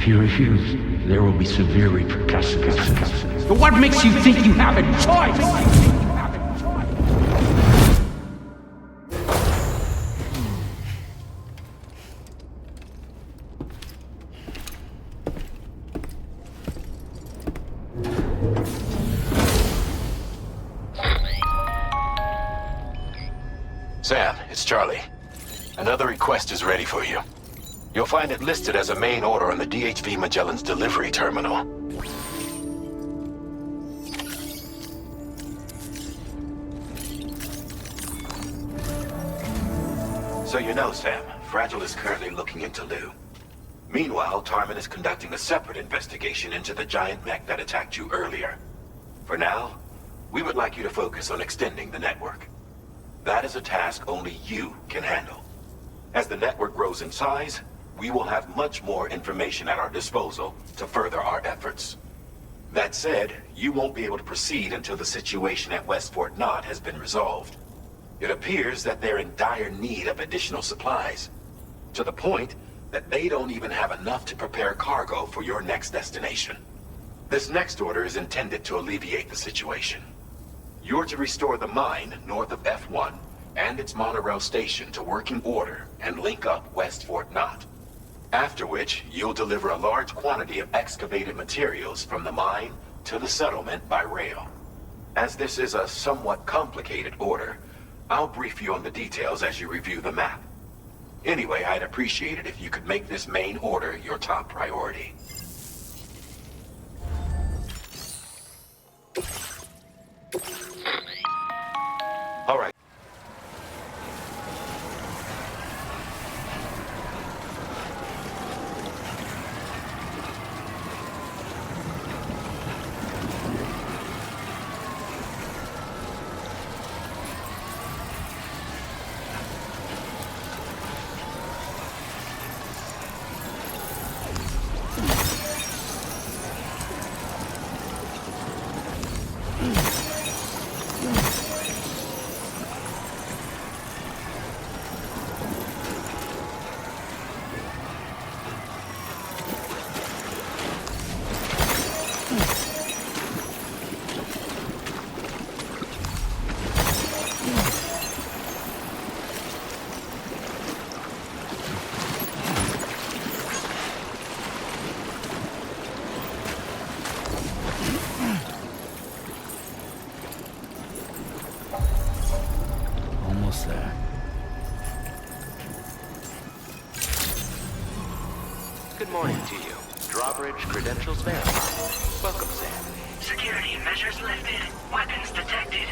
If you refuse, there will be severe repercussions. But what makes you think you have a choice? Sam, it's Charlie. Another request is ready for you. You'll find it listed as a main order on the DHV Magellan's delivery terminal. So you know, Sam, Fragile is currently looking into Lou. Meanwhile, Tarman is conducting a separate investigation into the giant mech that attacked you earlier. For now, we would like you to focus on extending the network. That is a task only you can handle. As the network grows in size, we will have much more information at our disposal to further our efforts. That said, you won't be able to proceed until the situation at West Fort Knott has been resolved. It appears that they're in dire need of additional supplies, to the point that they don't even have enough to prepare cargo for your next destination. This next order is intended to alleviate the situation. You're to restore the mine north of F1 and its monorail station to working order and link up West Fort Knott. After which, you'll deliver a large quantity of excavated materials from the mine to the settlement by rail. As this is a somewhat complicated order, I'll brief you on the details as you review the map. Anyway, I'd appreciate it if you could make this main order your top priority. All right. Almost there. Good morning to you. Drawbridge credentials verified. Welcome, Sam. Security measures lifted. Weapons detected.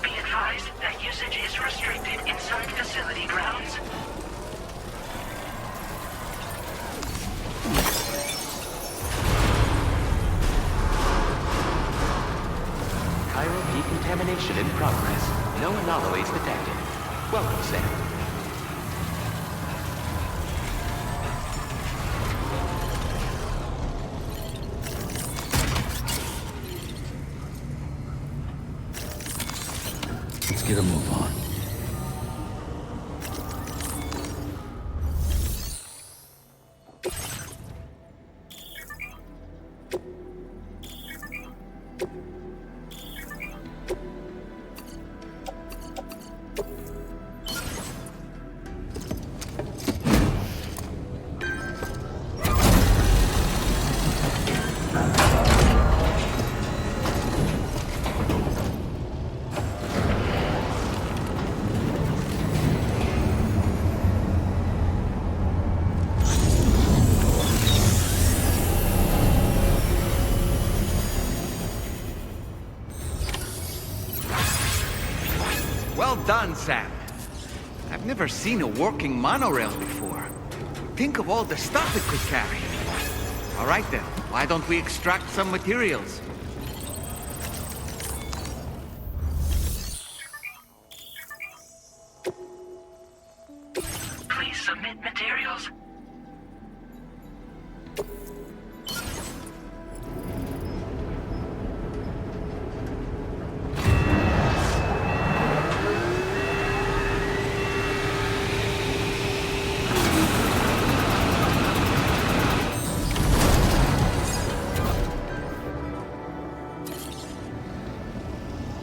Be advised that usage is restricted inside facility grounds. Chiral decontamination in progress. No anomalies detected. Welcome, Sam. Let's get a move on. Well done, Sam. I've never seen a working monorail before. Think of all the stuff it could carry. All right then, why don't we extract some materials? Please submit materials.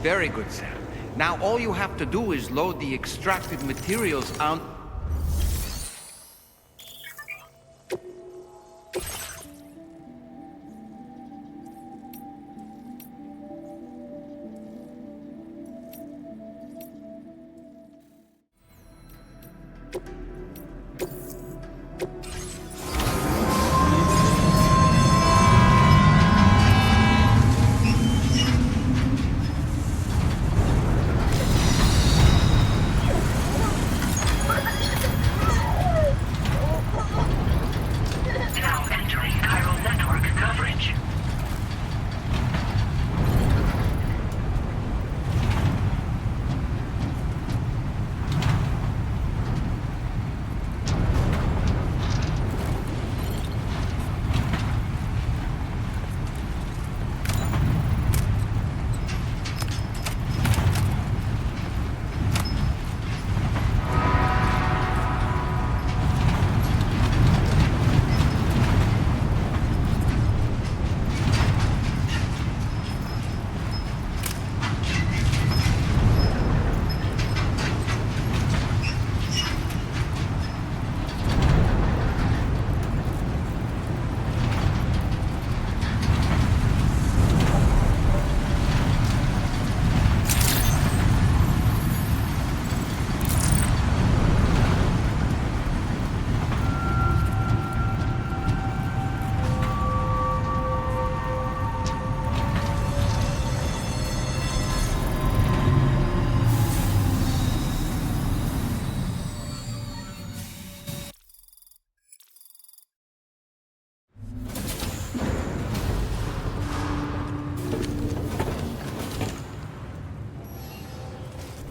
Very good, Sam. Now all you have to do is load the extracted materials on... Now entering chiral network coverage.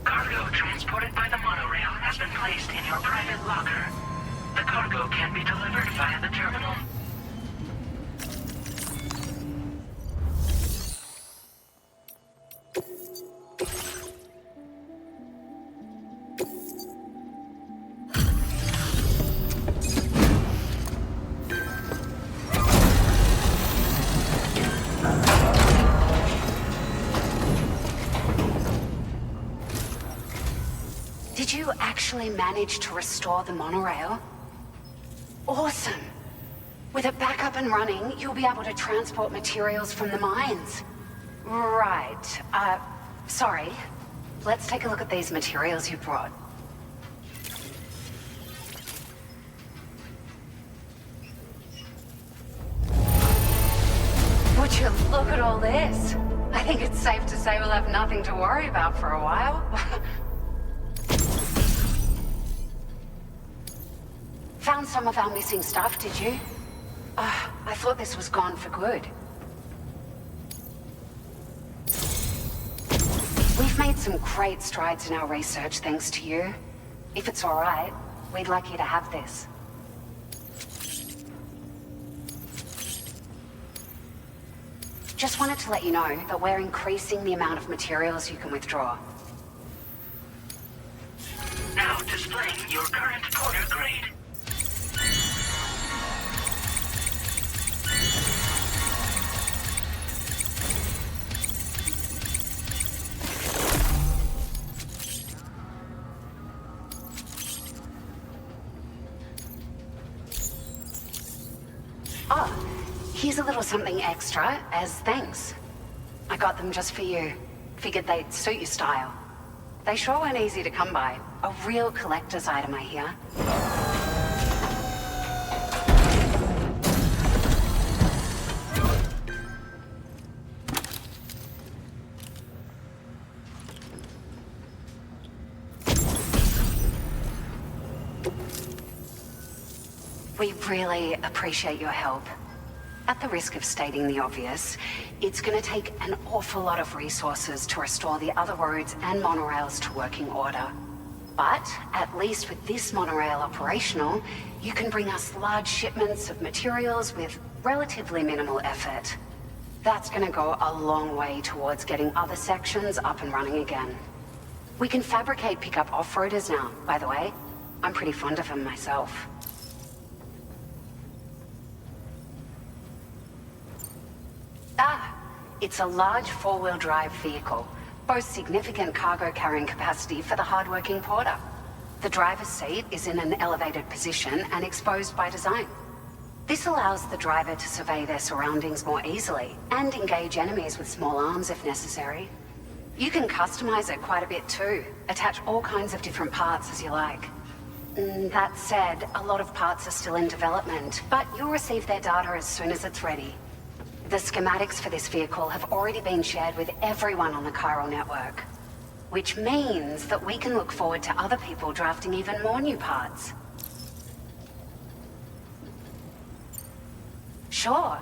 Cargo transported by the monorail has been placed in your private locker. The cargo can be delivered via the terminal. Did you actually manage to restore the monorail? Awesome! With it back up and running, you'll be able to transport materials from the mines. Right. Sorry. Let's take a look at these materials you brought. Would you look at all this? I think it's safe to say we'll have nothing to worry about for a while. Found some of our missing stuff, did you? I thought this was gone for good. We've made some great strides in our research thanks to you. If it's all right, we'd like you to have this. Just wanted to let you know that we're increasing the amount of materials you can withdraw. Now displaying your current porter grade. Here's a little something extra as thanks. I got them just for you. Figured they'd suit your style. They sure weren't easy to come by. A real collector's item, I hear. We really appreciate your help. At the risk of stating the obvious, it's going to take an awful lot of resources to restore the other roads and monorails to working order. But at least with this monorail operational, you can bring us large shipments of materials with relatively minimal effort. That's going to go a long way towards getting other sections up and running again. We can fabricate pickup off-roaders now, by the way. I'm pretty fond of them myself. It's a large four-wheel drive vehicle. boasts significant cargo carrying capacity for the hard-working porter. The driver's seat is in an elevated position and exposed by design. This allows the driver to survey their surroundings more easily and engage enemies with small arms if necessary. You can customize it quite a bit too, attach all kinds of different parts as you like. That said, a lot of parts are still in development, but you'll receive their data as soon as it's ready. The schematics for this vehicle have already been shared with everyone on the chiral network, which means that we can look forward to other people drafting even more new parts. Sure.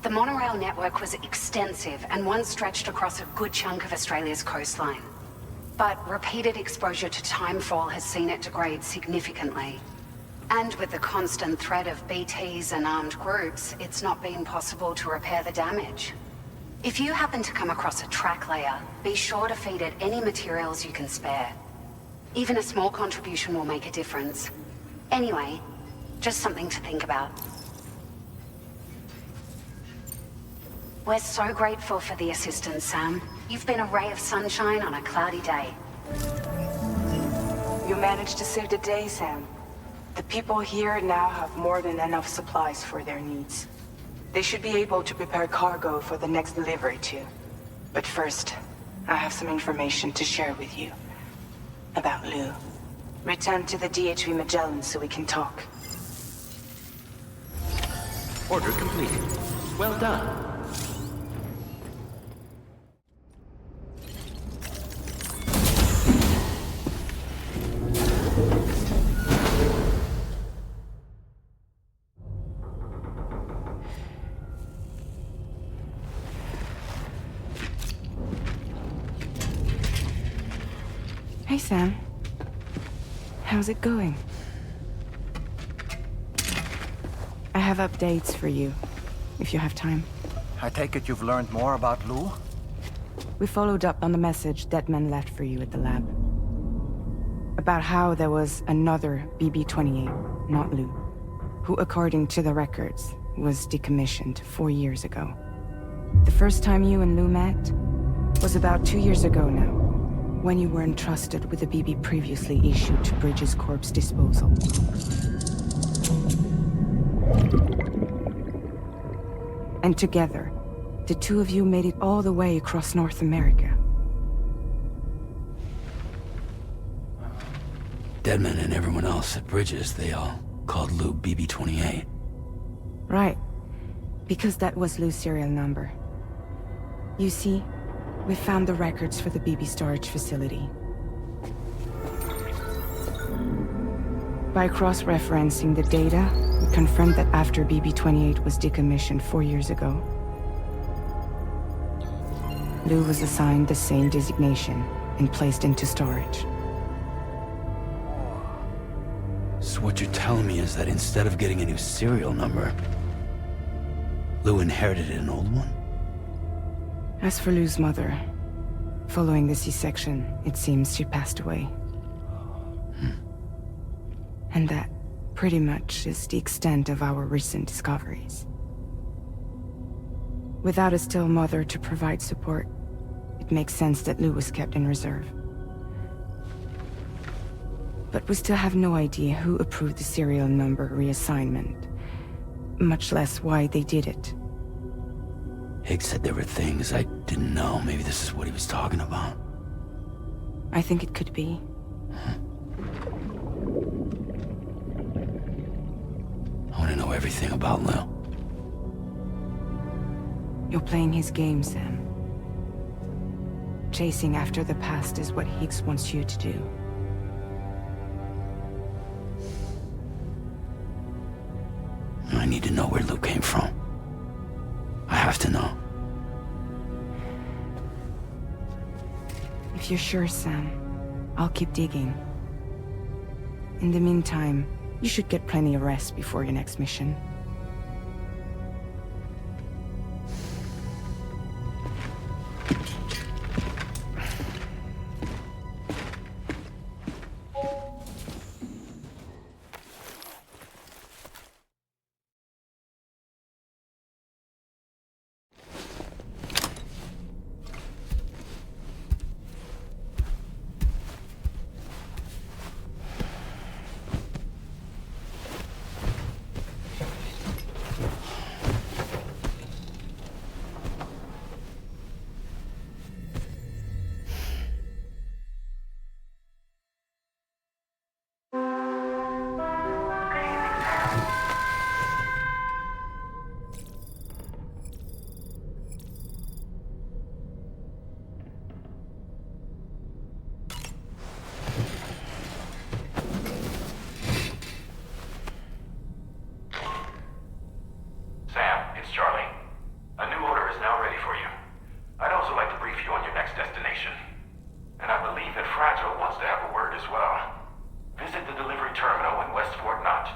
The monorail network was extensive and once stretched across a good chunk of Australia's coastline. But repeated exposure to timefall has seen it degrade significantly. And with the constant threat of BTs and armed groups, it's not been possible to repair the damage. If you happen to come across a track layer, be sure to feed it any materials you can spare. Even a small contribution will make a difference. Anyway, just something to think about. We're so grateful for the assistance, Sam. You've been a ray of sunshine on a cloudy day. You managed to save the day, Sam. The people here now have more than enough supplies for their needs. They should be able to prepare cargo for the next delivery too. But first, I have some information to share with you. About Lou. Return to the DHV Magellan so we can talk. Order completed. Well done. Hey, Sam. How's it going? I have updates for you, if you have time. I take it you've learned more about Lou? We followed up on the message Deadman left for you at the lab. About how there was another BB-28, not Lou, who, according to the records, was decommissioned 4 years ago. The first time you and Lou met was about 2 years ago now, when you were entrusted with the BB previously issued to Bridges Corp's disposal. And together, the two of you made it all the way across North America. Deadman and everyone else at Bridges, they all called Lou BB-28. Right. Because that was Lou's serial number. You see, we found the records for the BB storage facility. By cross-referencing the data, we confirmed that after BB-28 was decommissioned 4 years ago, Lou was assigned the same designation and placed into storage. So what you're telling me is that instead of getting a new serial number, Lou inherited an old one? As for Lou's mother, following the C-section, it seems she passed away. And that, pretty much, is the extent of our recent discoveries. Without a still mother to provide support, it makes sense that Lou was kept in reserve. But we still have no idea who approved the serial number reassignment, much less why they did it. Higgs said there were things I didn't know. Maybe this is what he was talking about. I think it could be. I want to know everything about Lou. You're playing his game, Sam. Chasing after the past is what Higgs wants you to do. I need to know where Lou came from. I have to know. If you're sure, Sam, I'll keep digging. In the meantime, you should get plenty of rest before your next mission.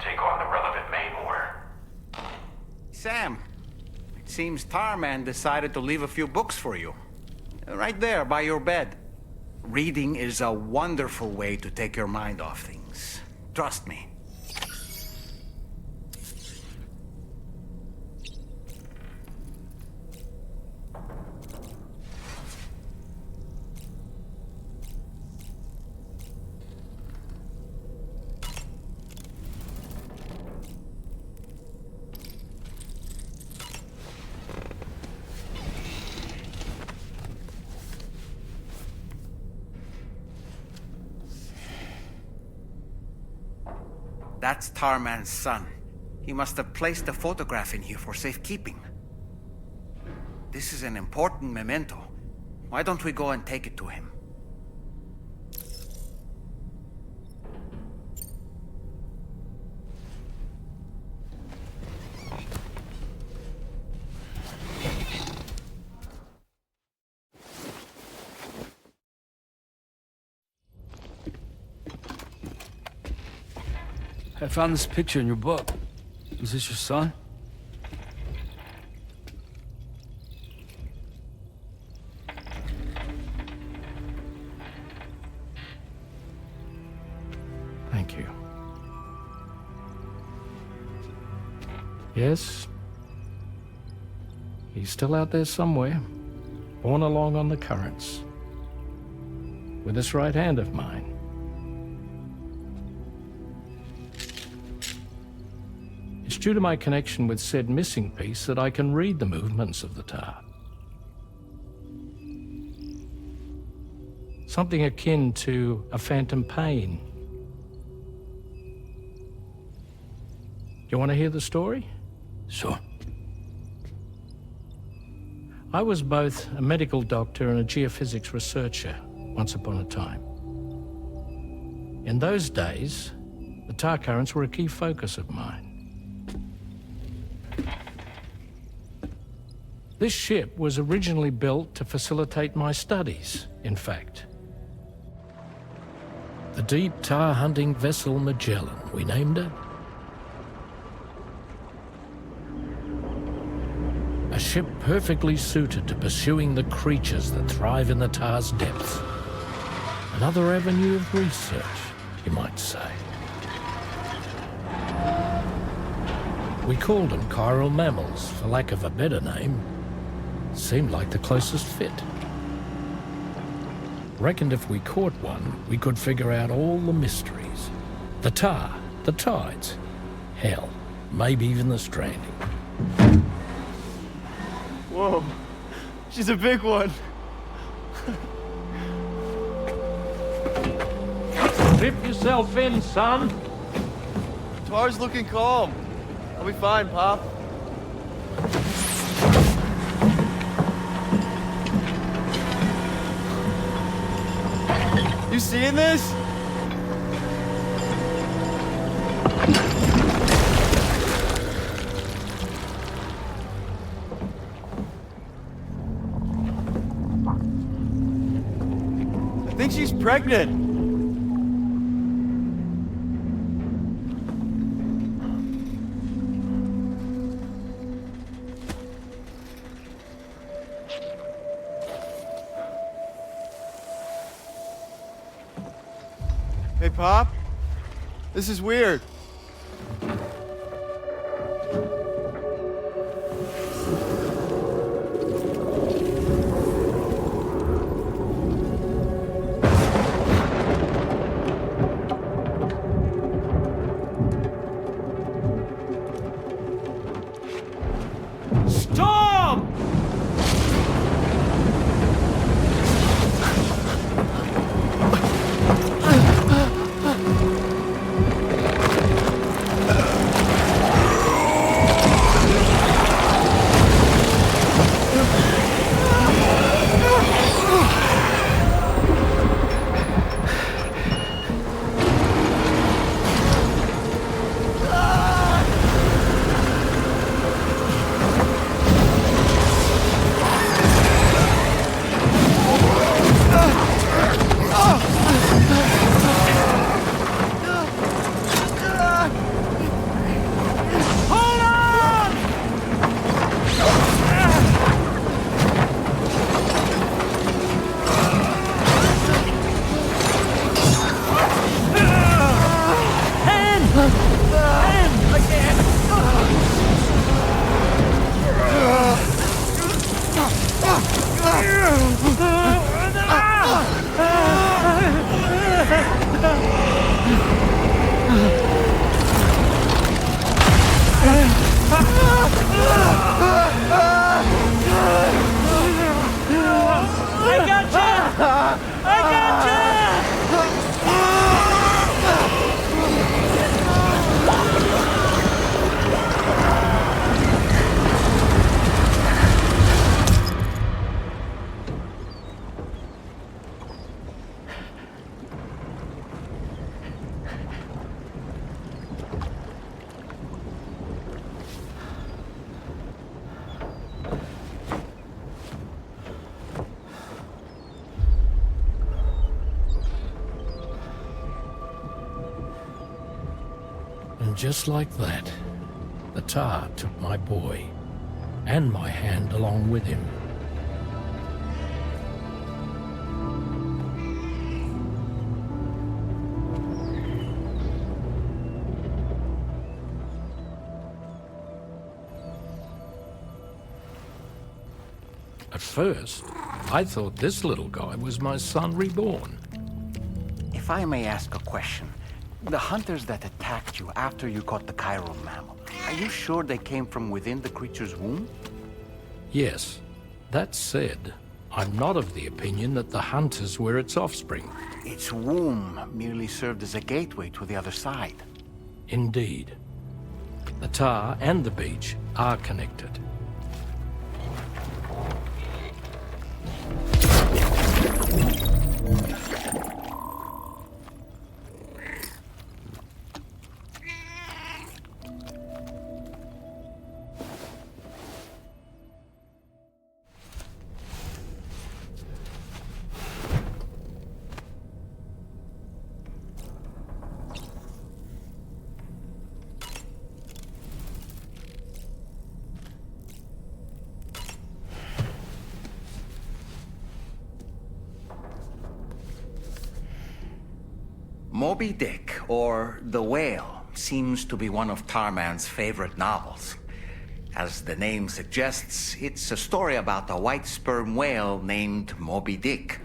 take on the relevant main order. Sam, it seems Tarman decided to leave a few books for you. Right there, by your bed. Reading is a wonderful way to take your mind off things. Trust me. That's Tarman's son. He must have placed a photograph in here for safekeeping. This is an important memento. Why don't we go and take it to him? I found this picture in your book. Is this your son? Thank you. Yes. He's still out there somewhere, borne along on the currents. With this right hand of mine. It's due to my connection with said missing piece that I can read the movements of the tar. Something akin to a phantom pain. Do you want to hear the story? Sure. I was both a medical doctor and a geophysics researcher once upon a time. In those days, the tar currents were a key focus of mine. This ship was originally built to facilitate my studies, in fact. The deep tar hunting vessel Magellan, we named it. A ship perfectly suited to pursuing the creatures that thrive in the tar's depths. Another avenue of research, you might say. We called them chiral mammals, for lack of a better name. Seemed like the closest fit. Reckoned if we caught one, we could figure out all the mysteries. The tar, the tides, hell, maybe even the stranding. Whoa, she's a big one. Dip yourself in, son. Tar's looking calm. I'll be fine, Pop. You seeing this? I think she's pregnant. Hey, Pop. This is weird. Stop! And just like that, the tar took my boy, and my hand along with him. At first, I thought this little guy was my son reborn. If I may ask a question, the hunters that attacked you after you caught the chiral mammal, are you sure they came from within the creature's womb? Yes. That said, I'm not of the opinion that the hunters were its offspring. Its womb merely served as a gateway to the other side. Indeed. The tar and the beach are connected. Moby Dick, or The Whale, seems to be one of Tarman's favorite novels. As the name suggests, it's a story about a white sperm whale named Moby Dick.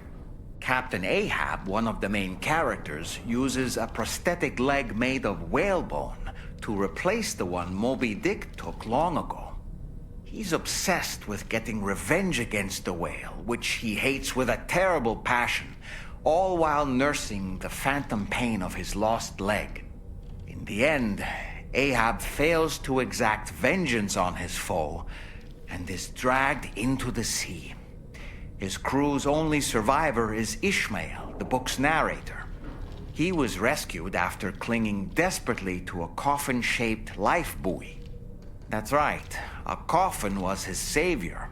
Captain Ahab, one of the main characters, uses a prosthetic leg made of whalebone to replace the one Moby Dick took long ago. He's obsessed with getting revenge against the whale, which he hates with a terrible passion, all while nursing the phantom pain of his lost leg. In the end, Ahab fails to exact vengeance on his foe and is dragged into the sea. His crew's only survivor is Ishmael, the book's narrator. He was rescued after clinging desperately to a coffin-shaped life buoy. That's right, a coffin was his savior.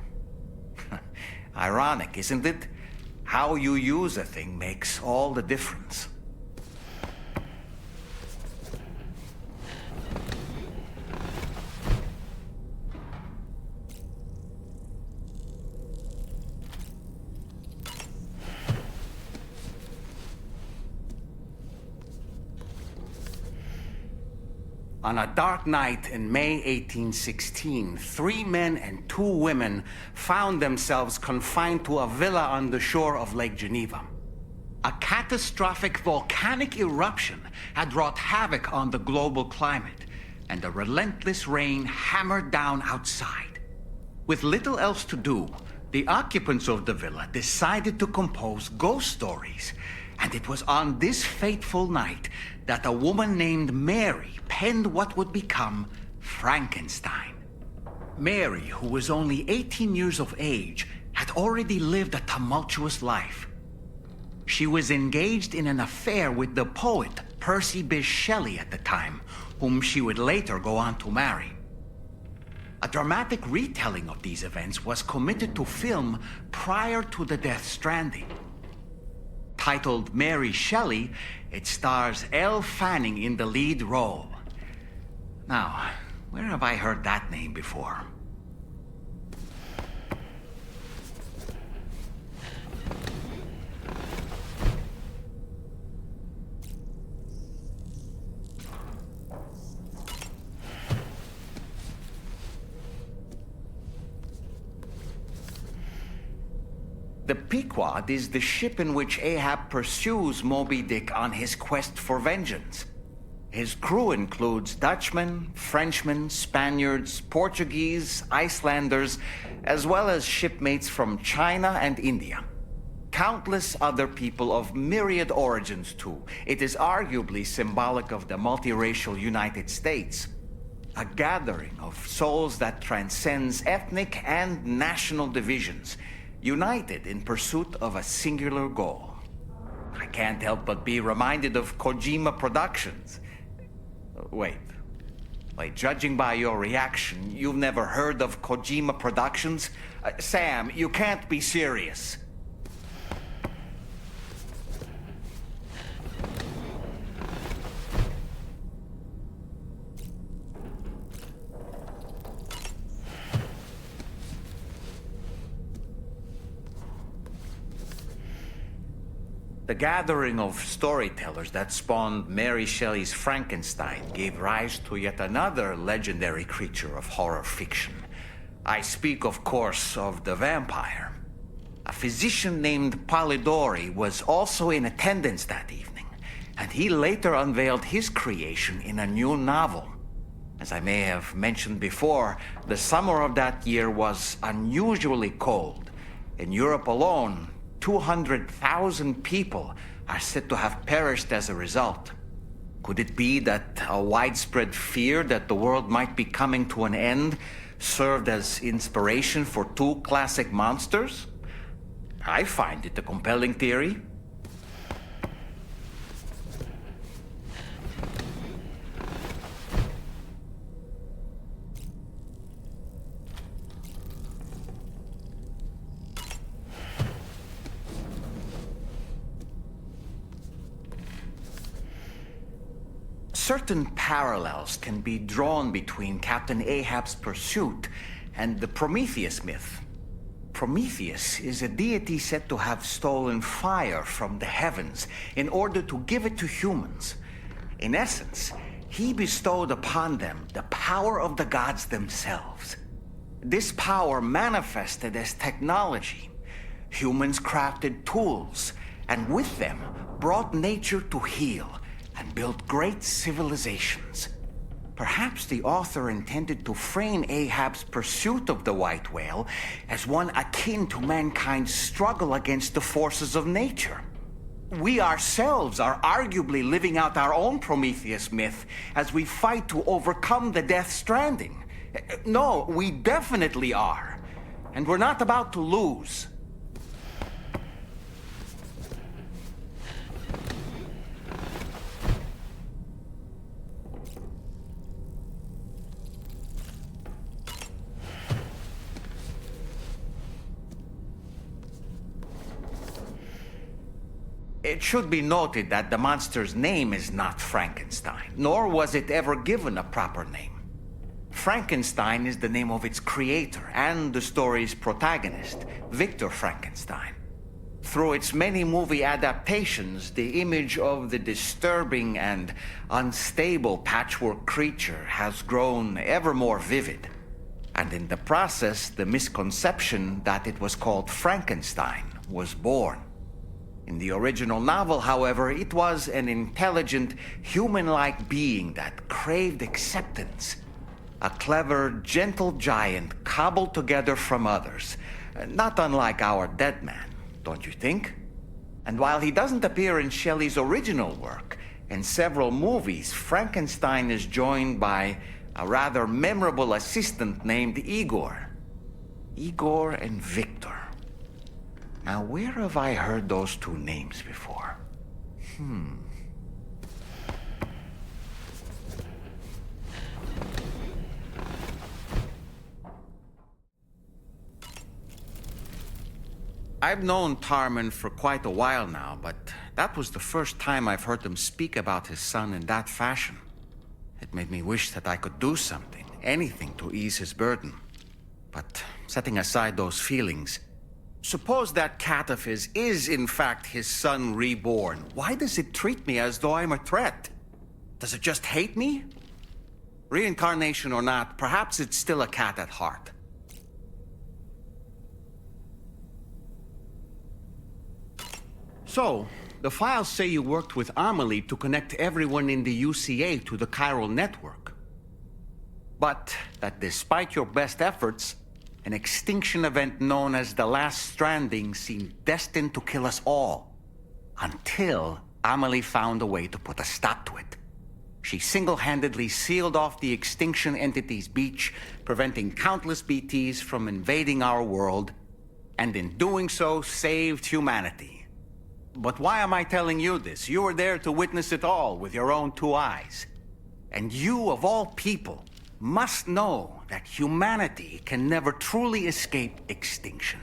Ironic, isn't it? How you use a thing makes all the difference. On a dark night in May 1816, 3 men and 2 women found themselves confined to a villa on the shore of Lake Geneva. A catastrophic volcanic eruption had wrought havoc on the global climate, and a relentless rain hammered down outside. With little else to do, the occupants of the villa decided to compose ghost stories. And it was on this fateful night that a woman named Mary penned what would become Frankenstein. Mary, who was only 18 years of age, had already lived a tumultuous life. She was engaged in an affair with the poet Percy Bysshe Shelley at the time, whom she would later go on to marry. A dramatic retelling of these events was committed to film prior to the Death Stranding. Titled Mary Shelley, it stars Elle Fanning in the lead role. Now, where have I heard that name before? The Pequod is the ship in which Ahab pursues Moby Dick on his quest for vengeance. His crew includes Dutchmen, Frenchmen, Spaniards, Portuguese, Icelanders, as well as shipmates from China and India. Countless other people of myriad origins, too. It is arguably symbolic of the multiracial United States. A gathering of souls that transcends ethnic and national divisions, united in pursuit of a singular goal. I can't help but be reminded of Kojima Productions. Wait, judging by your reaction, you've never heard of Kojima Productions? Sam, you can't be serious. The gathering of storytellers that spawned Mary Shelley's Frankenstein gave rise to yet another legendary creature of horror fiction. I speak, of course, of the vampire. A physician named Polidori was also in attendance that evening, and he later unveiled his creation in a new novel. As I may have mentioned before, the summer of that year was unusually cold. In Europe alone, 200,000 people are said to have perished as a result. Could it be that a widespread fear that the world might be coming to an end served as inspiration for two classic monsters? I find it a compelling theory. Certain parallels can be drawn between Captain Ahab's pursuit and the Prometheus myth. Prometheus is a deity said to have stolen fire from the heavens in order to give it to humans. In essence, he bestowed upon them the power of the gods themselves. This power manifested as technology. Humans crafted tools, and with them brought nature to heal and built great civilizations. Perhaps the author intended to frame Ahab's pursuit of the white whale as one akin to mankind's struggle against the forces of nature. We ourselves are arguably living out our own Prometheus myth as we fight to overcome the Death Stranding. No, we definitely are. And we're not about to lose. It should be noted that the monster's name is not Frankenstein, nor was it ever given a proper name. Frankenstein is the name of its creator and the story's protagonist, Victor Frankenstein. Through its many movie adaptations, the image of the disturbing and unstable patchwork creature has grown ever more vivid. And in the process, the misconception that it was called Frankenstein was born. In the original novel, however, it was an intelligent, human-like being that craved acceptance. A clever, gentle giant cobbled together from others, not unlike our dead man, don't you think? And while he doesn't appear in Shelley's original work, in several movies, Frankenstein is joined by a rather memorable assistant named Igor. Igor and Victor. Now, where have I heard those two names before? I've known Tarman for quite a while now, but that was the first time I've heard him speak about his son in that fashion. It made me wish that I could do something, anything to ease his burden. But setting aside those feelings, suppose that cat of his is in fact his son reborn. Why does it treat me as though I'm a threat? Does it just hate me? Reincarnation or not, perhaps it's still a cat at heart. So, the files say you worked with Amelie to connect everyone in the UCA to the chiral network. But that despite your best efforts, an extinction event known as the Last Stranding seemed destined to kill us all. Until Amelie found a way to put a stop to it. She single-handedly sealed off the extinction entity's beach, preventing countless BTs from invading our world, and in doing so, saved humanity. But why am I telling you this? You were there to witness it all with your own 2 eyes. And you, of all people, must know that humanity can never truly escape extinction.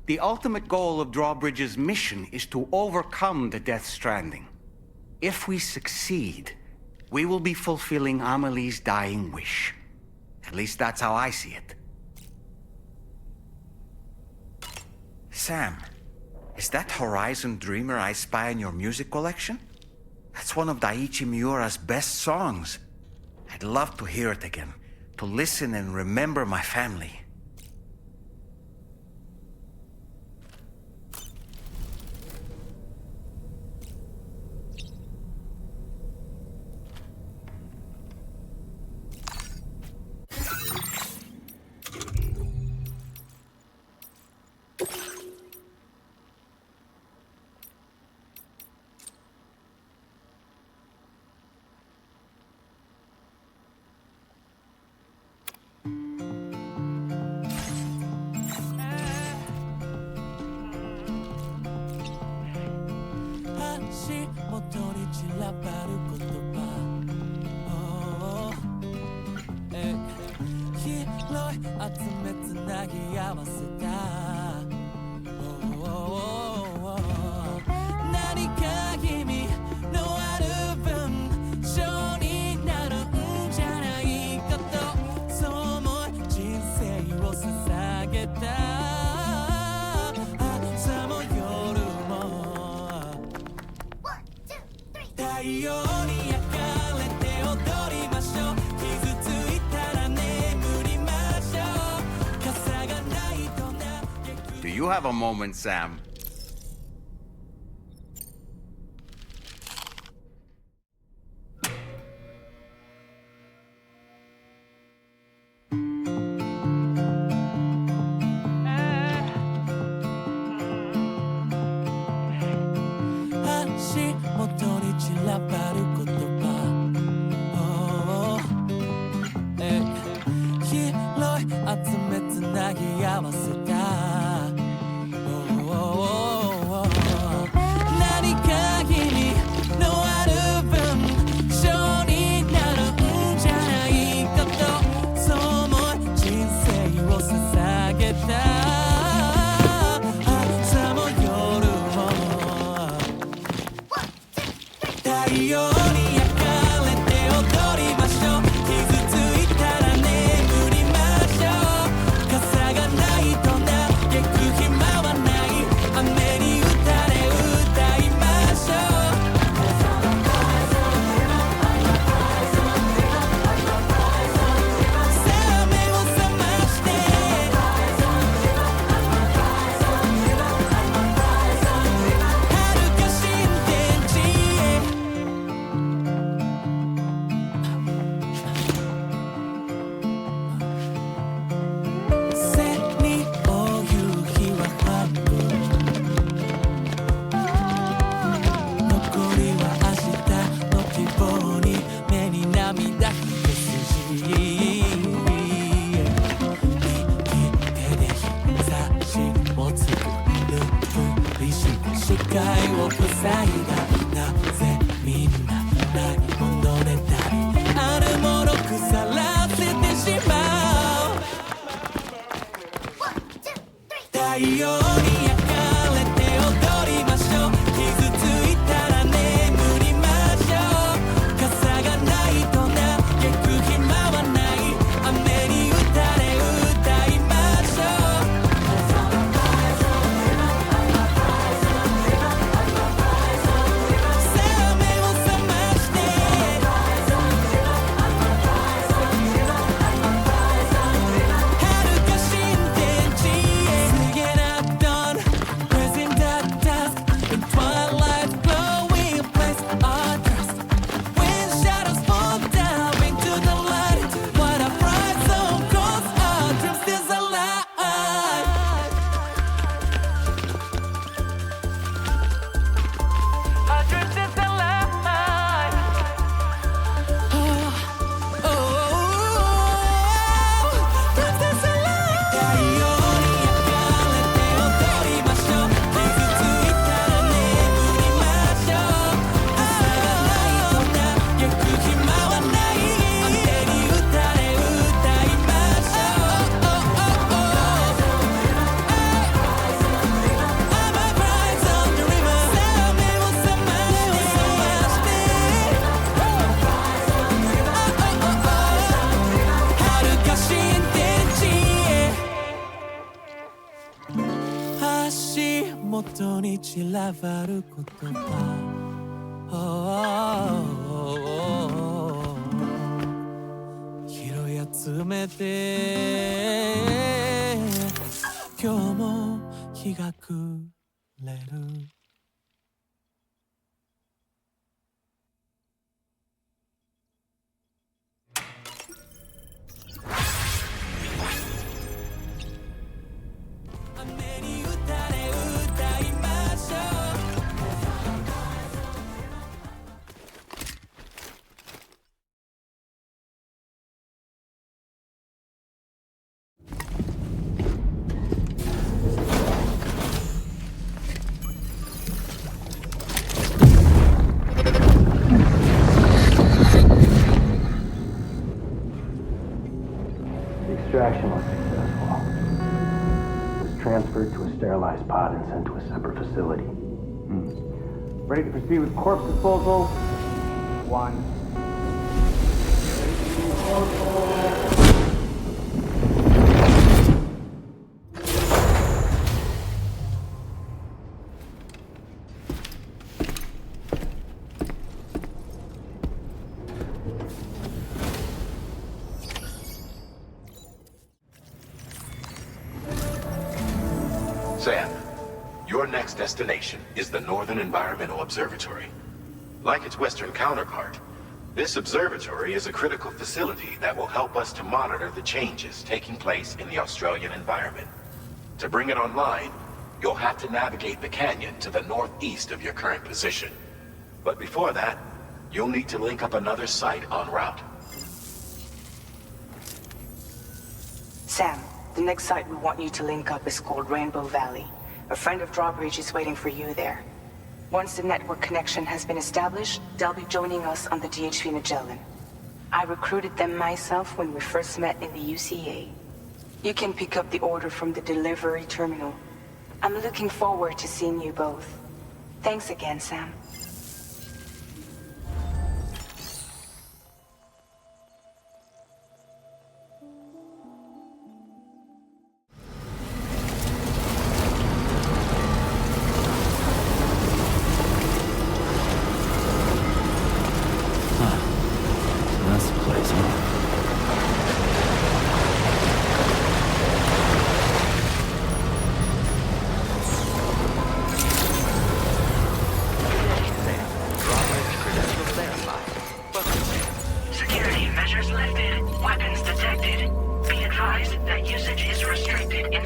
The ultimate goal of Drawbridge's mission is to overcome the Death Stranding. If we succeed, we will be fulfilling Amelie's dying wish. At least that's how I see it. Sam, is that Horizon Dreamer I spy in your music collection? That's one of Daiichi Miura's best songs. I'd love to hear it again, to listen and remember my family. Do you have a moment, Sam? 元に散らばる言葉拾い集めて今日も日が暮れる雨に打たれ歌いましょうExtraction was successful. It was transferred to a sterilized pod and sent to a separate facility. Ready to proceed with corpse disposal? 1. Sam, your next destination is the Northern Environmental Observatory. Like its Western counterpart, this observatory is a critical facility that will help us to monitor the changes taking place in the Australian environment. To bring it online, you'll have to navigate the canyon to the northeast of your current position. But before that, you'll need to link up another site en route. Sam, the next site we want you to link up is called Rainbow Valley. A friend of Drawbridge is waiting for you there. Once the network connection has been established, they'll be joining us on the DHV Magellan. I recruited them myself when we first met in the UCA. You can pick up the order from the delivery terminal. I'm looking forward to seeing you both. Thanks again, Sam. That's the place, huh? Drawbridge credentials verified. Welcome, Sam. Security measures lifted. Weapons detected. Be advised that usage is restricted in...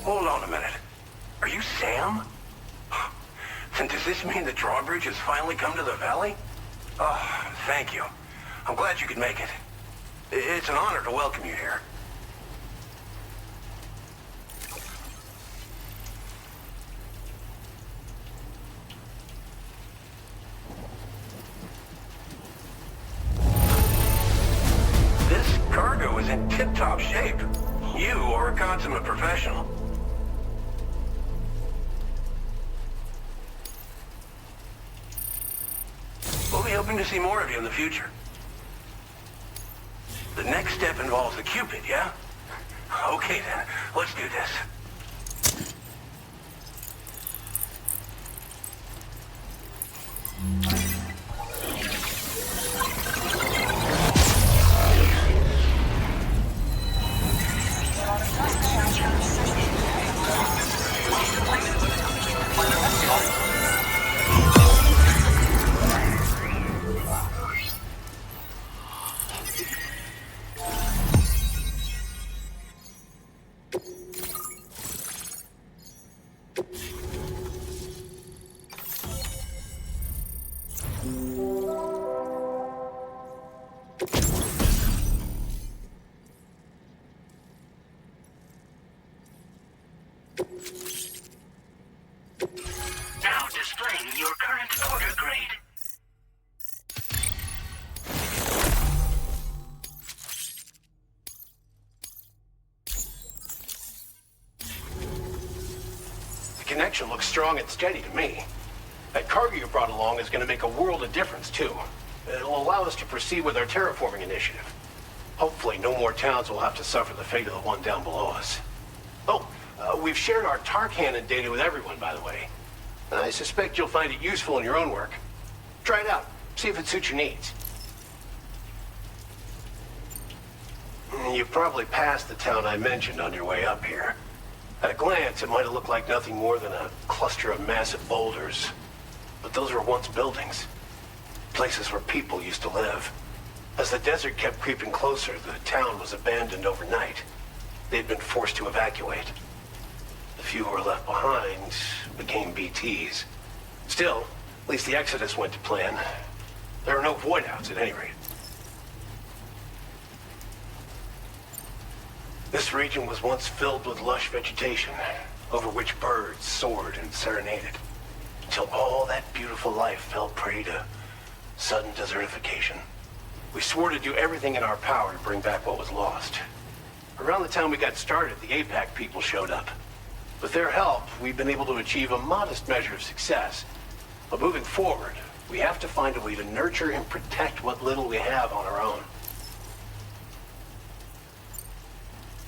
Hold on a minute. Are you Sam? And does this mean the drawbridge has finally come to the valley? Oh, thank you. I'm glad you could make it. It's an honor to welcome you here. This cargo is in tip-top shape. You are a consummate professional. We'll be hoping to see more of you in the future. The next step involves the Cupid, yeah? Okay then, let's do this. Now displaying your current order grade. operation looks strong and steady to me. That cargo you brought along is going to make a world of difference, too. It'll allow us to proceed with our terraforming initiative. Hopefully, no more towns will have to suffer the fate of the one down below us. Oh, we've shared our tar cannon data with everyone, by the way. I suspect you'll find it useful in your own work. Try it out. See if it suits your needs. You've probably passed the town I mentioned on your way up here. At a glance, it might have looked like nothing more than a cluster of massive boulders. But those were once buildings. Places where people used to live. As the desert kept creeping closer, the town was abandoned overnight. They'd been forced to evacuate. The few who were left behind became BTs. Still, at least the exodus went to plan. There are no void-outs at any rate. This region was once filled with lush vegetation, over which birds soared and serenaded, until all that beautiful life fell prey to sudden desertification. We swore to do everything in our power to bring back what was lost. Around the time we got started, the APAC people showed up. With their help, we've been able to achieve a modest measure of success. But moving forward, we have to find a way to nurture and protect what little we have on our own.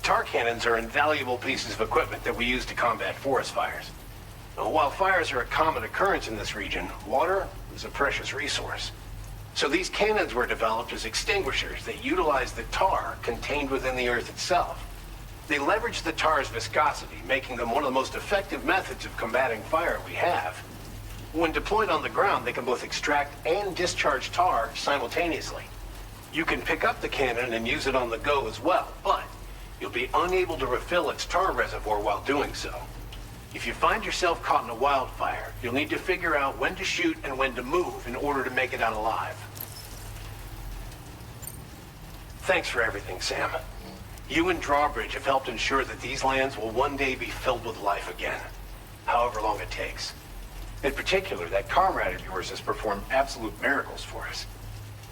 Tar cannons are invaluable pieces of equipment that we use to combat forest fires. Now, while fires are a common occurrence in this region, water is a precious resource. So these cannons were developed as extinguishers that utilize the tar contained within the earth itself. They leverage the tar's viscosity, making them one of the most effective methods of combating fire we have. When deployed on the ground, they can both extract and discharge tar simultaneously. You can pick up the cannon and use it on the go as well, but you'll be unable to refill its tar reservoir while doing so. If you find yourself caught in a wildfire, you'll need to figure out when to shoot and when to move in order to make it out alive. Thanks for everything, Sam. You and Drawbridge have helped ensure that these lands will one day be filled with life again, however long it takes. In particular, that comrade of yours has performed absolute miracles for us.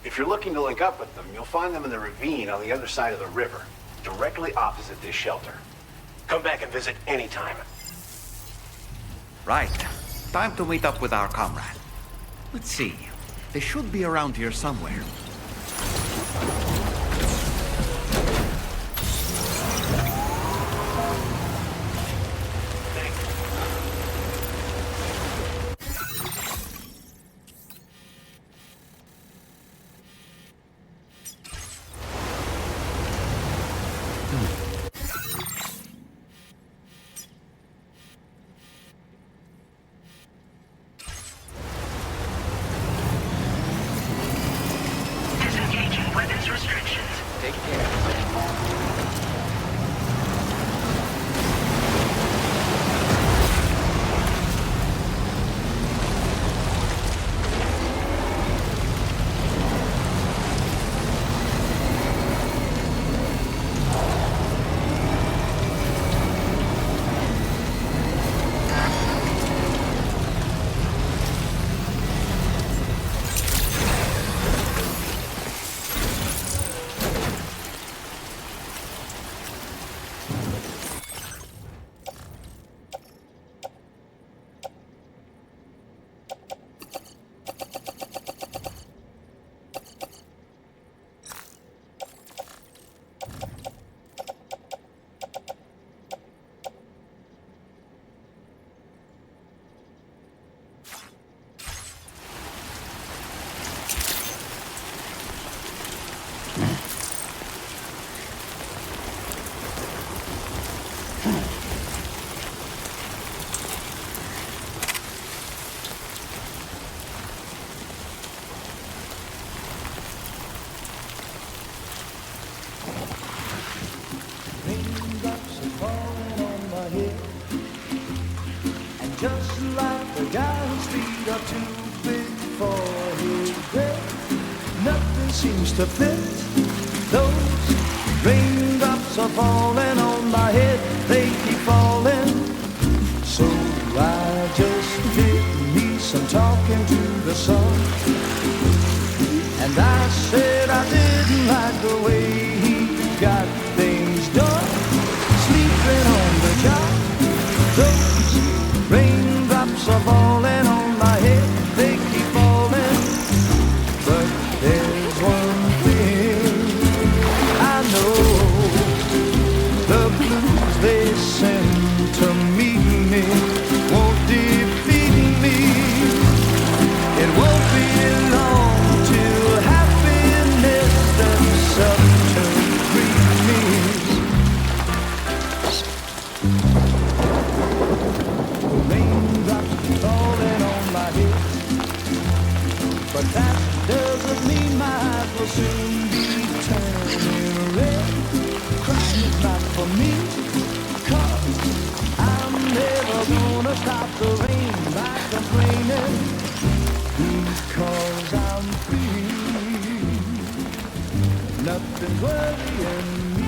If you're looking to link up with them, you'll find them in the ravine on the other side of the river, directly opposite this shelter. Come back and visit anytime. Right. Time to meet up with our comrade. Let's see. They should be around here somewhere. Disengaging weapons restrictions. Take care. Raindrops are falling on my head, and just like the guy whose feet are too big for his bed, nothing seems to fit. Those raindrops are falling on my head, they keep falling. So I just did me some talking to the sun, and I said I didn't like the way he got things done. Sleeping on the job, those rain nothing's worrying me.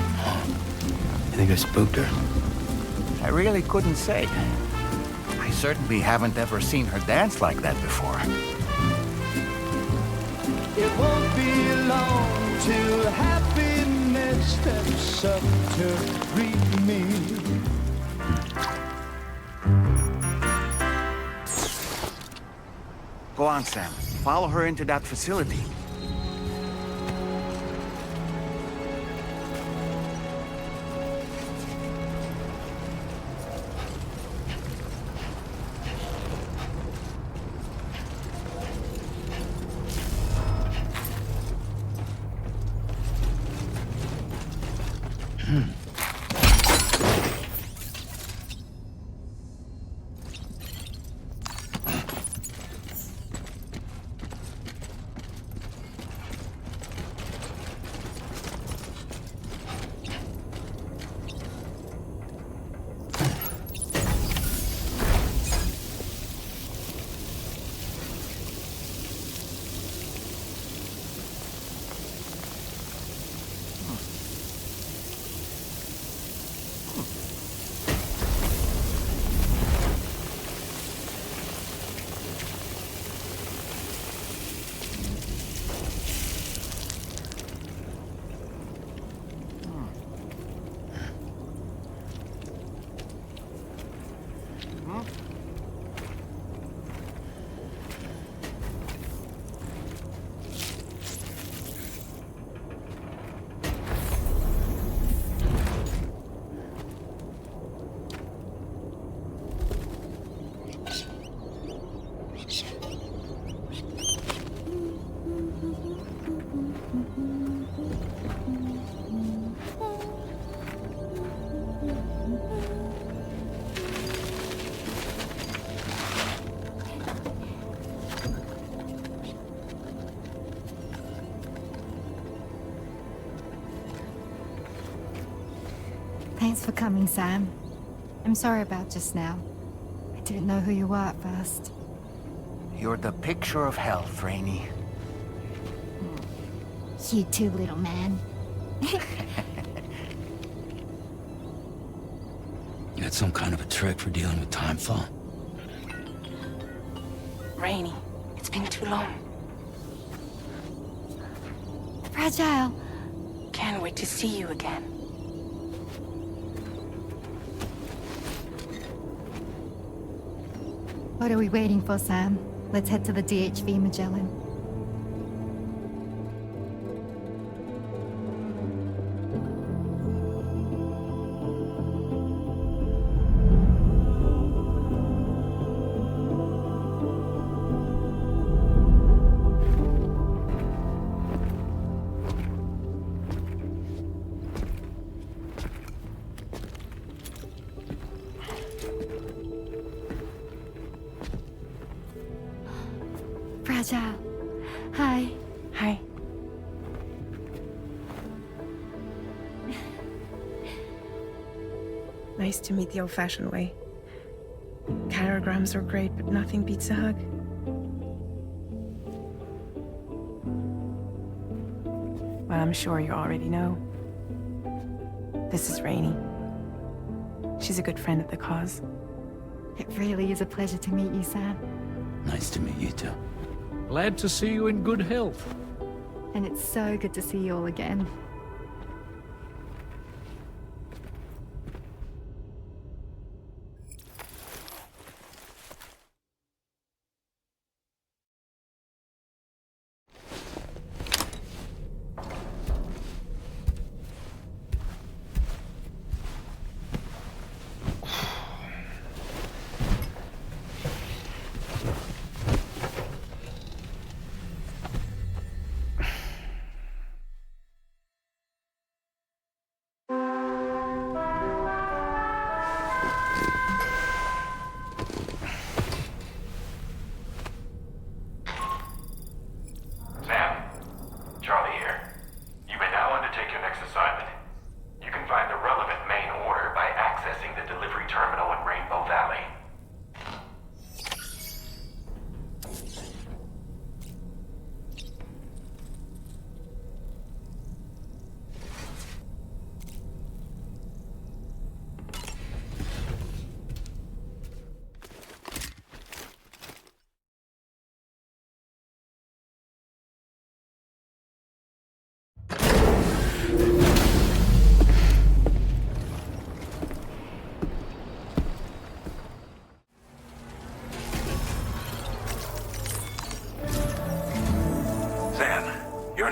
You think I spooked her? I really couldn't say. I certainly haven't ever seen her dance like that before. It won't be long till happiness steps up to greet me. Go on, Sam. Follow her into that facility. Thanks for coming, Sam. I'm sorry about just now. I didn't know who you were at first. You're the picture of health, Rainey. You too, little man. You had some kind of a trick for dealing with timefall? Rainey, it's been too long. Fragile. Can't wait to see you again. What are we waiting for, Sam? Let's head to the DHV Magellan. Fragile. Hi. Hi. Nice to meet the old-fashioned way. Carograms are great, but nothing beats a hug. Well, I'm sure you already know. This is Rainey. She's a good friend of the cause. It really is a pleasure to meet you, Sam. Nice to meet you too. Glad to see you in good health. And it's so good to see you all again.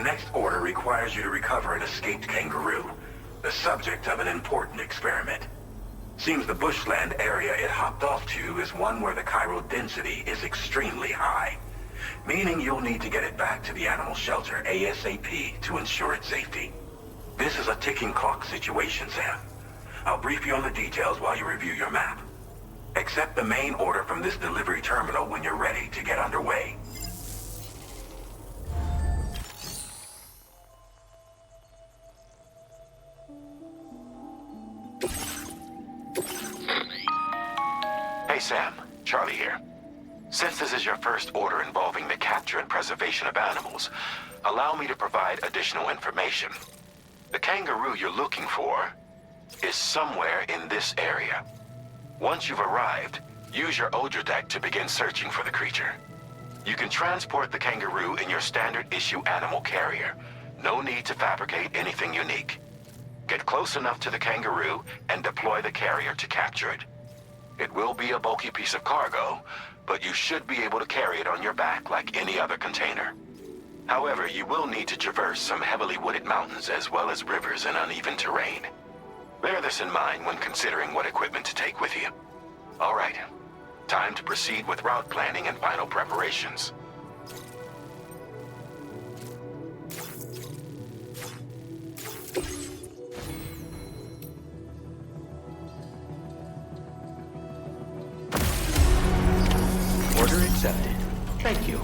Our next order requires you to recover an escaped kangaroo, the subject of an important experiment. Seems the bushland area it hopped off to is one where the chiral density is extremely high, meaning you'll need to get it back to the animal shelter ASAP to ensure its safety. This is a ticking clock situation, Sam. I'll brief you on the details while you review your map. Accept the main order from this delivery terminal when you're ready to get underway. Hey Sam, Charlie here. Since this is your first order involving the capture and preservation of animals, allow me to provide additional information. The kangaroo you're looking for is somewhere in this area. Once you've arrived, use your Odra deck to begin searching for the creature. You can transport the kangaroo in your standard issue animal carrier. No need to fabricate anything unique. Get close enough to the kangaroo and deploy the carrier to capture it. It will be a bulky piece of cargo, but you should be able to carry it on your back like any other container. However, you will need to traverse some heavily wooded mountains as well as rivers and uneven terrain. Bear this in mind when considering what equipment to take with you. All right, time to proceed with route planning and final preparations. Order accepted. Thank you.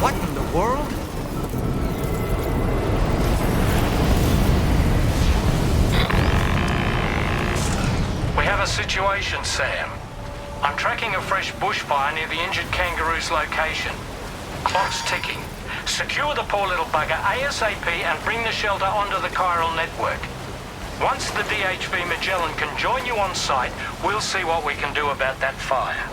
What in the world? We have a situation, Sam. I'm tracking a fresh bushfire near the injured kangaroo's location. Clock's ticking. Secure the poor little bugger ASAP and bring the shelter onto the chiral network. Once the DHV Magellan can join you on site, we'll see what we can do about that fire.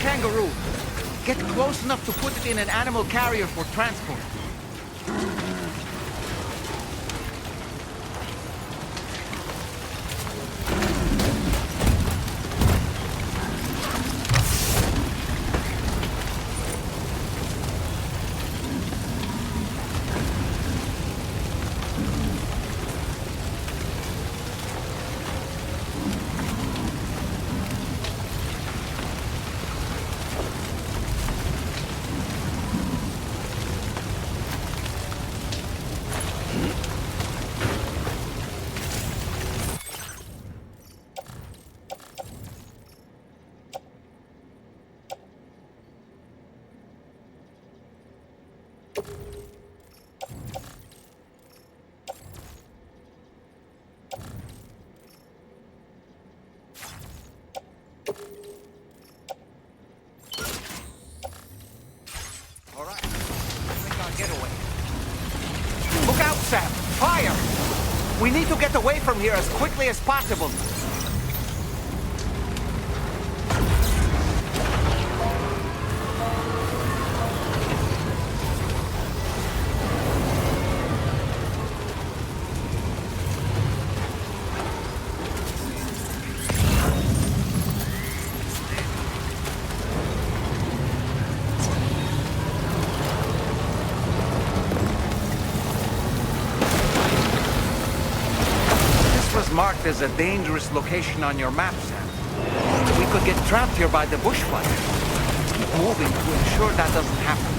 Kangaroo. Get close enough to put it in an animal carrier for transport. Sam, fire! We need to get away from here as quickly as possible. Marked as a dangerous location on your map, Sam. We could get trapped here by the bushfire. keep moving to ensure that doesn't happen.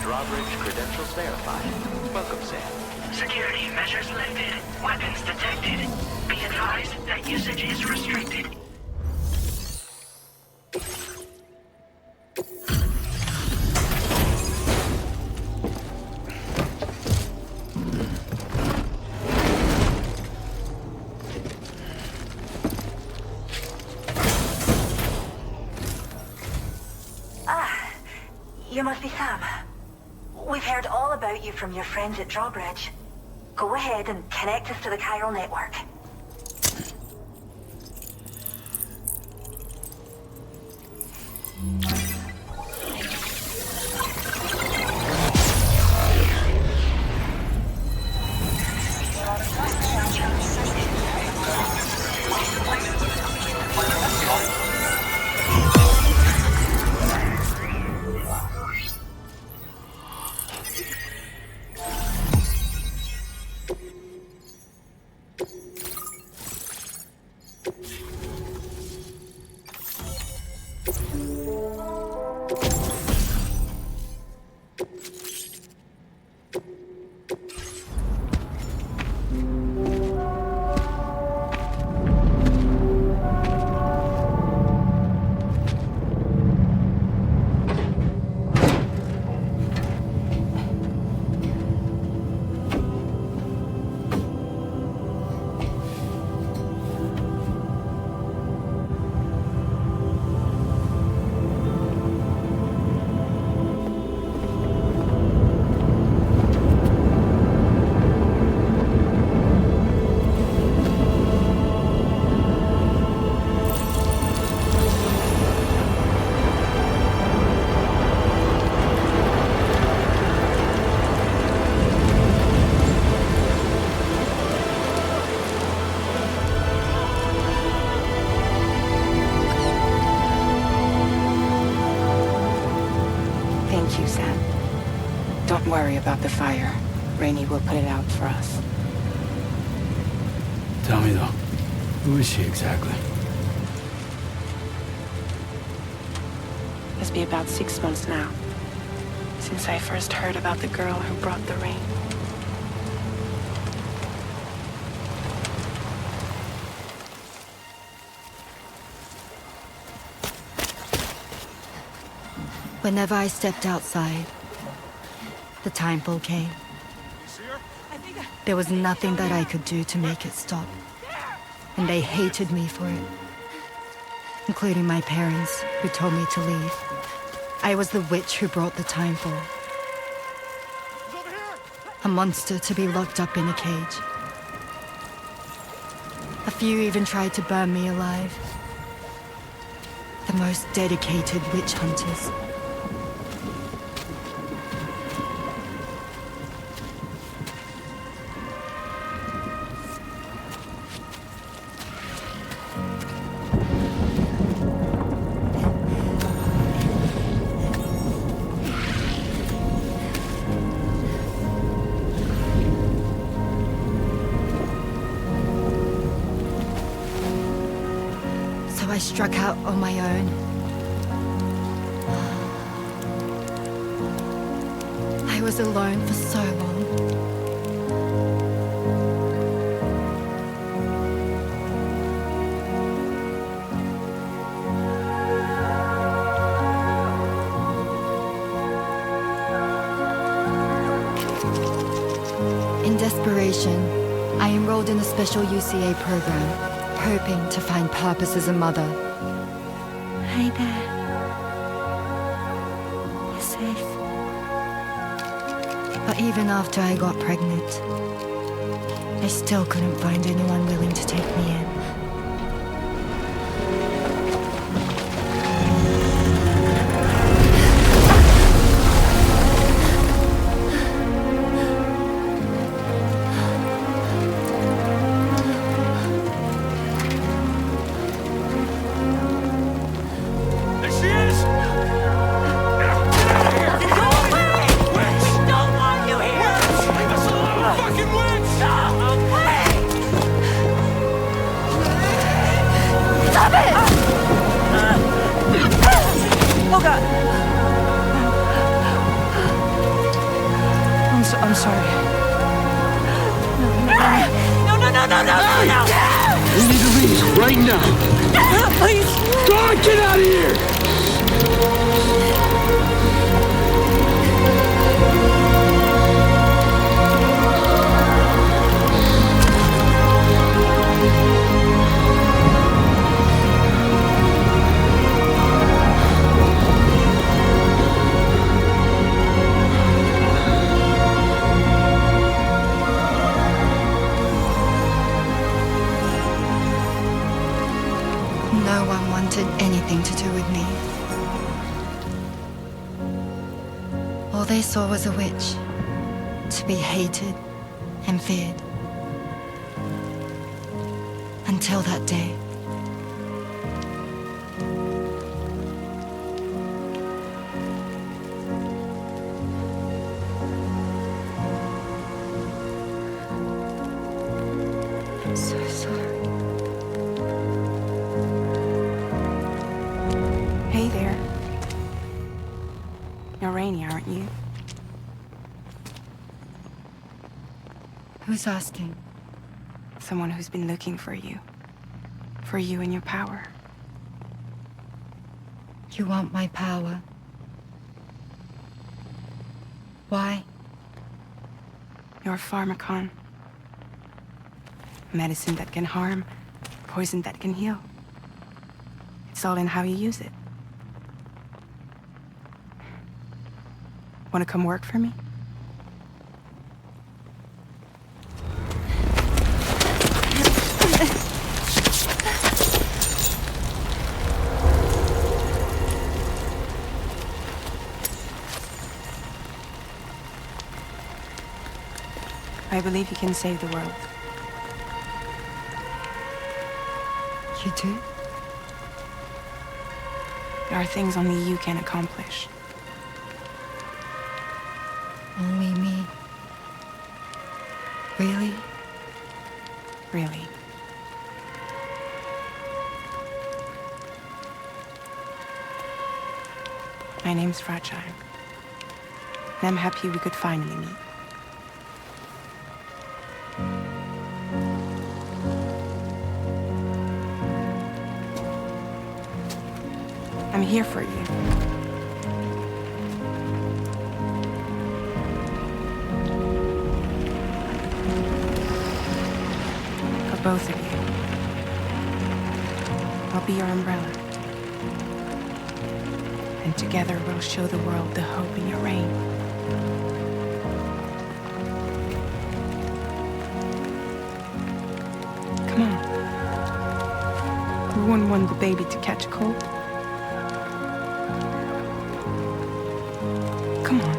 Drawbridge credentials verified. Welcome, Sam. Security measures lifted. Weapons detected. Be advised that usage is restricted. You must be Sam. We've heard all about you from your friends at Drawbridge. Go ahead and connect us to the chiral network. Thank you, Sam. Don't worry about the fire. Rainey will put it out for us. Tell me though, who is she exactly? It's been about 6 months now, since I first heard about the girl who brought the rain. Whenever I stepped outside, the timefall came. There was nothing that I could do to make it stop. And they hated me for it. Including my parents, who told me to leave. I was the witch who brought the timefall. A monster to be locked up in a cage. A few even tried to burn me alive. The most dedicated witch hunters. I struck out on my own. I was alone for so long. In desperation, I enrolled in a special UCA program. Hoping to find purpose as a mother. Hi there. You're safe. But even after I got pregnant, I still couldn't find anyone willing to take me in. I'm sorry. No! We need to leave right now. Please! God, get out of here! No one wanted anything to do with me. All they saw was a witch, to be hated and feared. Until that day. I'm so sorry. Hey there. You're Rainey, aren't you? Who's asking? Someone who's been looking for you. For you and your power. You want my power? Why? You're a pharmacon. Medicine that can harm, poison that can heal. It's all in how you use it. Want to come work for me? I believe you can save the world. You do? There are things only you can accomplish. Only me. Really? Really. My name's Fragile. And I'm happy we could finally meet. I'm here for you. For both of you. I'll be your umbrella. And together we'll show the world the hope in your reign. Come on. Who wouldn't want the baby to catch a cold? Come on.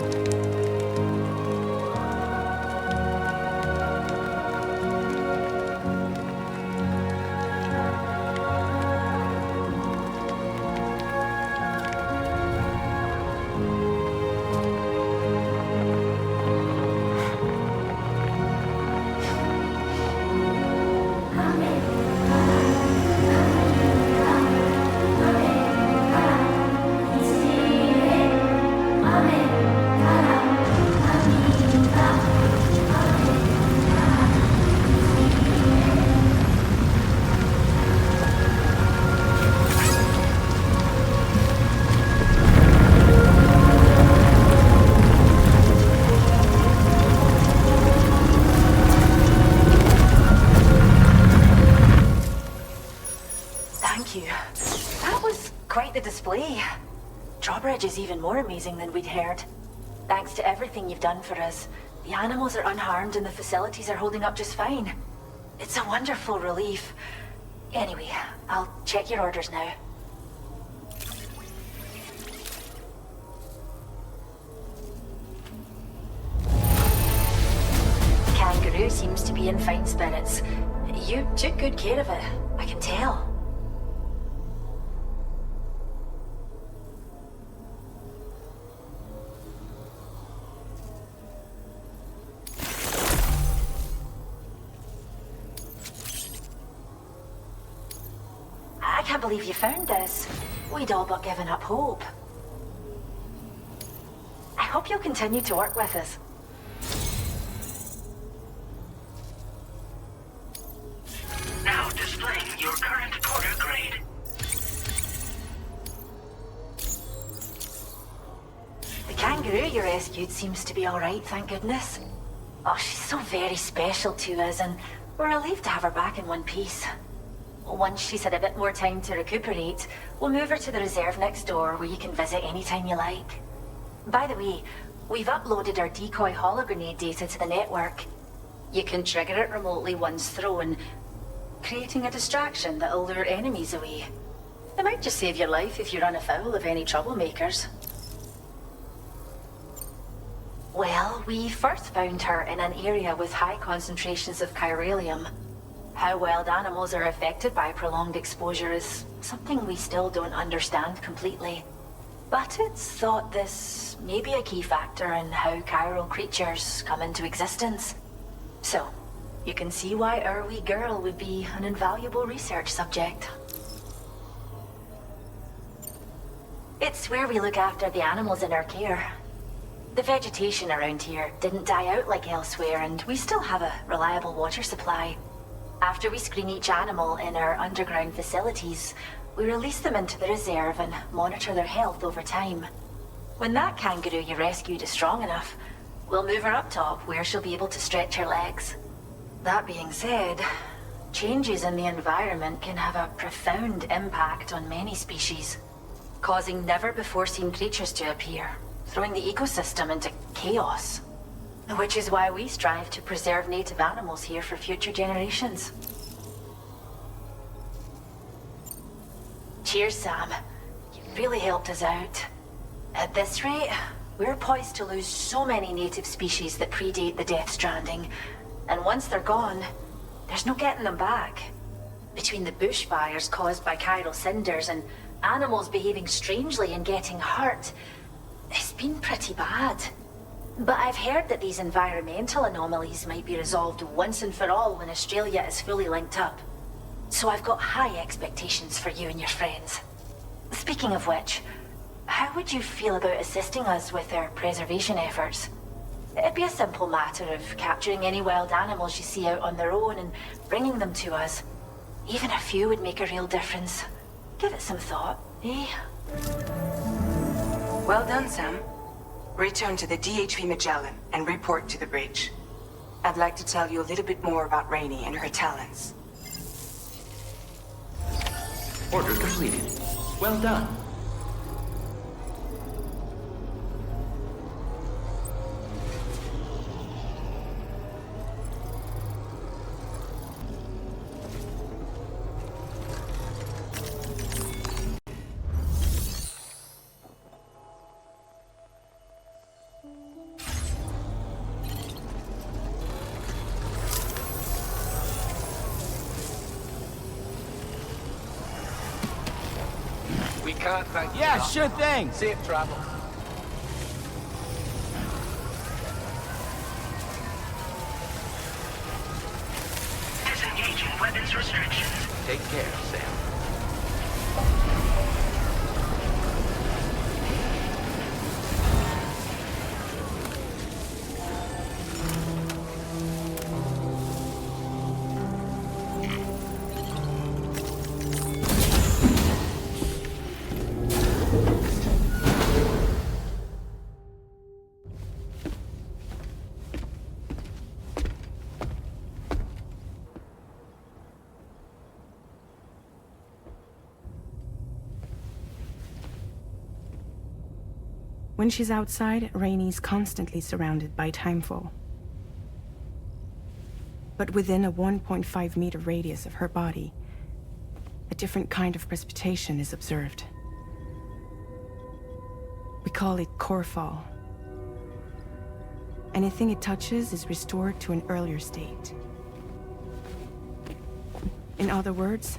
Drawbridge is even more amazing than we'd heard. Thanks to everything you've done for us, the animals are unharmed and the facilities are holding up just fine. It's a wonderful relief. Anyway, I'll check your orders now. The kangaroo seems to be in fine spirits. You took good care of it, I can tell. I can't believe you found this. We'd all but given up hope. I hope you'll continue to work with us. Now displaying your current order grade. The kangaroo you rescued seems to be alright, thank goodness. Oh, she's so very special to us, and we're relieved to have her back in one piece. Once she's had a bit more time to recuperate, we'll move her to the reserve next door where you can visit anytime you like. By the way, we've uploaded our decoy hologrenade data to the network. You can trigger it remotely once thrown, creating a distraction that'll lure enemies away. It might just save your life if you run afoul of any troublemakers. Well, we first found her in an area with high concentrations of chiralium. How wild animals are affected by prolonged exposure is something we still don't understand completely. But it's thought this may be a key factor in how chiral creatures come into existence. So, you can see why our wee girl would be an invaluable research subject. It's where we look after the animals in our care. The vegetation around here didn't die out like elsewhere, and we still have a reliable water supply. After we screen each animal in our underground facilities, we release them into the reserve and monitor their health over time. When that kangaroo you rescued is strong enough, we'll move her up top where she'll be able to stretch her legs. That being said, changes in the environment can have a profound impact on many species, causing never-before-seen creatures to appear, throwing the ecosystem into chaos. Which is why we strive to preserve native animals here for future generations. Cheers, Sam. You've really helped us out. At this rate, we're poised to lose so many native species that predate the Death Stranding. And once they're gone, there's no getting them back. Between the bushfires caused by chiral cinders and animals behaving strangely and getting hurt, it's been pretty bad. But I've heard that these environmental anomalies might be resolved once and for all when Australia is fully linked up. So I've got high expectations for you and your friends. Speaking of which, how would you feel about assisting us with our preservation efforts? It'd be a simple matter of capturing any wild animals you see out on their own and bringing them to us. Even a few would make a real difference. Give it some thought, eh? Well done, Sam. Return to the DHV Magellan and report to the bridge. I'd like to tell you a little bit more about Rainey and her talents. Order completed. Well done. We can't thank you. Yeah, sure thing. Safe travel. Disengaging weapons restrictions. Take care, Sam. When she's outside, Rainey's constantly surrounded by timefall. But within a 1.5-meter radius of her body, a different kind of precipitation is observed. We call it core fall. Anything it touches is restored to an earlier state. In other words,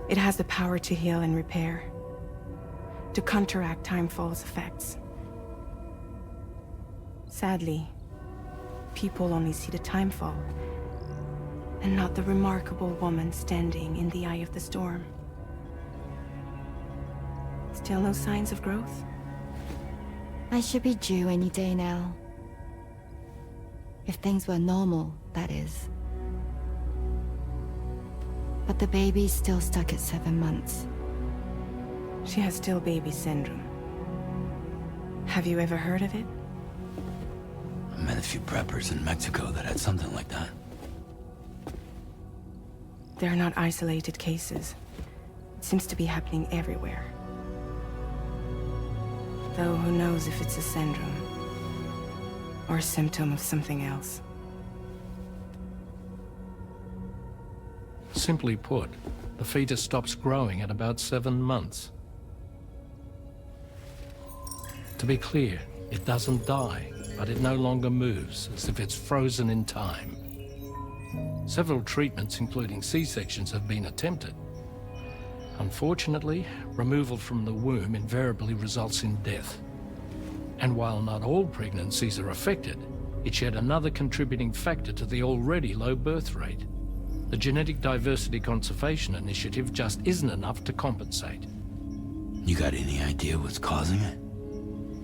it has the power to heal and repair, to counteract timefall's effects. Sadly, people only see the timefall, and not the remarkable woman standing in the eye of the storm. Still no signs of growth? I should be due any day now. If things were normal, that is. But the baby's still stuck at 7 months. She has still baby syndrome. Have you ever heard of it? I met a few preppers in Mexico that had something like that. They're not isolated cases. It seems to be happening everywhere. Though who knows if it's a syndrome or a symptom of something else. Simply put, the fetus stops growing at about 7 months. To be clear, it doesn't die, but it no longer moves, as if it's frozen in time. Several treatments, including C-sections, have been attempted. Unfortunately, removal from the womb invariably results in death. And while not all pregnancies are affected, it's yet another contributing factor to the already low birth rate. The Genetic Diversity Conservation Initiative just isn't enough to compensate. You got any idea what's causing it?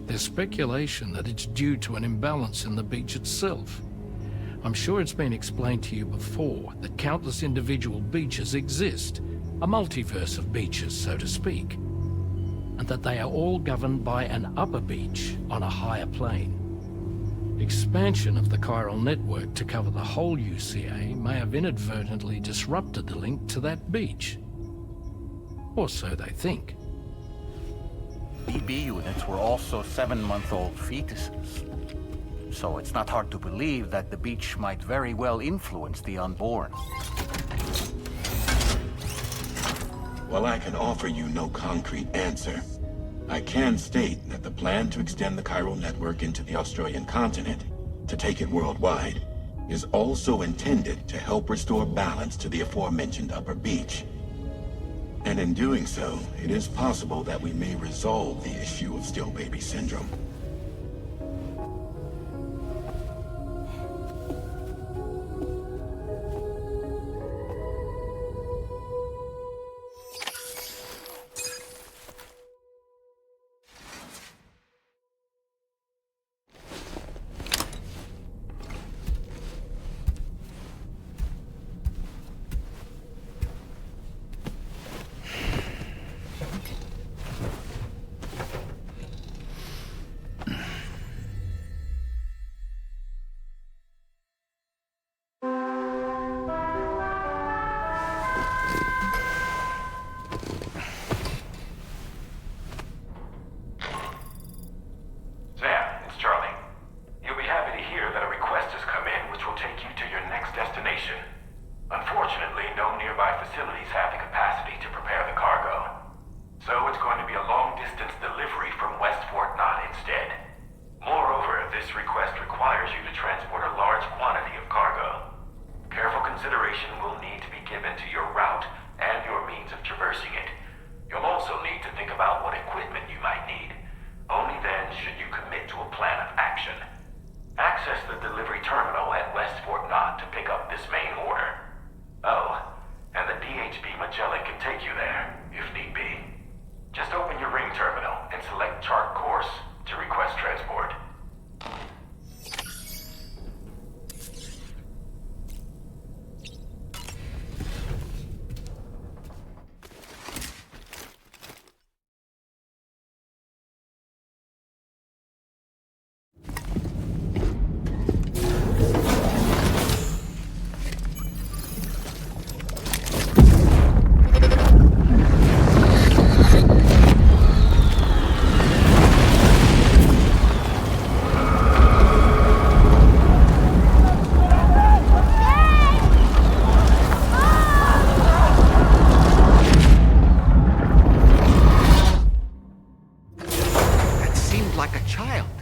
There's speculation that it's due to an imbalance in the beach itself. I'm sure it's been explained to you before that countless individual beaches exist, a multiverse of beaches, so to speak, and that they are all governed by an upper beach on a higher plane. Expansion of the chiral network to cover the whole UCA may have inadvertently disrupted the link to that beach. Or so they think. BB units were also 7-month-old fetuses. So it's not hard to believe that the beach might very well influence the unborn. While I can offer you no concrete answer, I can state that the plan to extend the chiral network into the Australian continent, to take it worldwide, is also intended to help restore balance to the aforementioned upper beach. And in doing so, it is possible that we may resolve the issue of still baby syndrome. plan of action. Access the delivery terminal at West Fort Knott to pick up this main order. Oh, and the DHB Magellan can take you there, if need be. Just open your ring terminal and select chart course to request transport. Like a child.